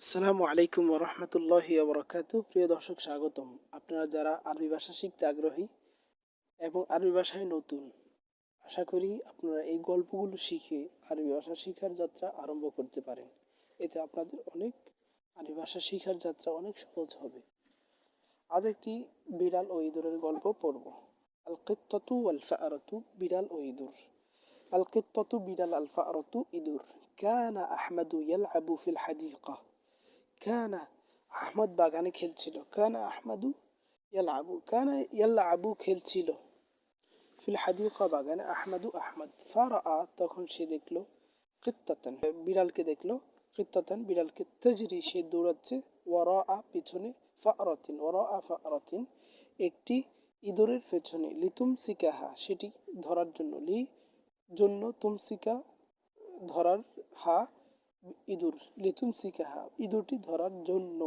আসসালামু আলাইকুম ওয়া রাহমাতুল্লাহি ওয়া বারাকাতুহু। প্রিয় দর্শক, স্বাগতম। আপনারা যারা আরবি ভাষা শিখতে আগ্রহী এবং আরবি ভাষায় নতুন, আশা করি আপনারা এই গল্পগুলো শিখে আরবি ভাষা শিখার যাত্রা আরম্ভ করতে পারেন। এতে আপনাদের আরবি ভাষা শিখার যাত্রা অনেক সহজ হবে। আজ একটি বিড়াল ও ইঁদুরের গল্প পড়ব। আল কিত্তাতু ওয়াল ফাআরাতু, বিড়াল ও ইঁদুর। আল কিত্তাতু বিড়াল, আল ফাআরাতু ইঁদুর। কানা আহমাদু ইয়ালআবু ফিল হাদিকা। কানা আহমদ বাগানে খেলছিল। কানা আহমাদু ইয়ালআবু খেলছিল। ফিল হাদিকা বাগানে। আহমাদু আহমদ। ফারাআ তখন সে দেখলো, কিত্তাতান বিড়ালকে দেখলো, কিত্তাতান বিড়ালকে, তাজরি সে দৌড়াচ্ছে, ওয়ারাআ পিছনে, ফাআরাতিন একটি ইঁদুরের পেছনে, লিতুমসিকাহা সেটি ধরার জন্য, জন্য, তুমসিকা ধরার, হা ইঁদুর, লিতুমসিকাহা ইঁদুরটি ধরার জন্য,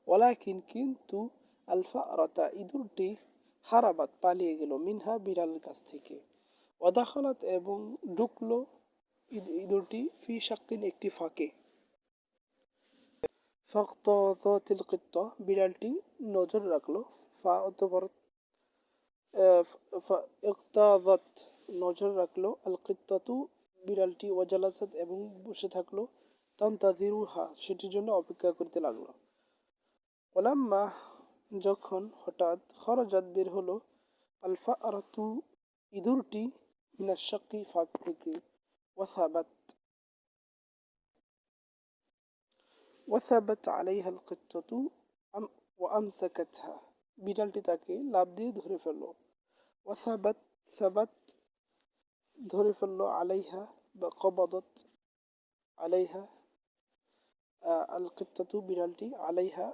ওয়ালাকিন কিন্তু, আলফারাতা ইঁদুরটি, হারাবাত পালিয়ে গেল, মিনহা বিড়ালের কাছ থেকে, ওয়াদাখালাত এবং ঢুকলো ইঁদুরটি, ফি শাক্কিন একটি ফাঁকে, ফাক্তাযাতিল কিত্তা বিড়ালটি নজর রাখলো, ইক্তাযাত নজর রাখলো, আল কিত্তাতু বিড়ালটি, ওয়াজালাসাত এবং বসে থাকলো, তানতাযিরুহা সেটির জন্য অপেক্ষা করতে লাগলো। ওয়ালাম্মা যখন, হঠাৎ, খরাজাত বের হলো, আল ফাআরাতু ইঁদুরটি, মিনাশ শাক্কি ফাঁক থেকে, ওয়াসাবাত আলাইহা আল কিত্তাতু ওয়ামসাকাতহা বিড়ালটি তাকে লাফ দিয়ে ধরে ফেলল। সাবাত ধরে ফেলল, আলাইহা বা কবাদত আলাইহা আল কিত্তাতু বিড়ালটি, আলাইহা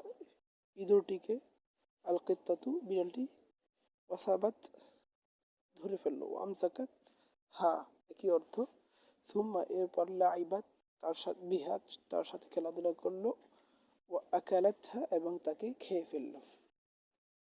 ইঁদুরটিকে, আল কিত্তাতু বিড়ালটি, ওয়াসাবাত ধরে ফেলল, আমসাকাত হা একই অর্থ, সুম্মা এরপর, লাইবাত তার সাথে, বিহাত তার সাথে খেলাধুলা করলো, ও আকালাতহা এবং তাকে খেয়ে ফেলল।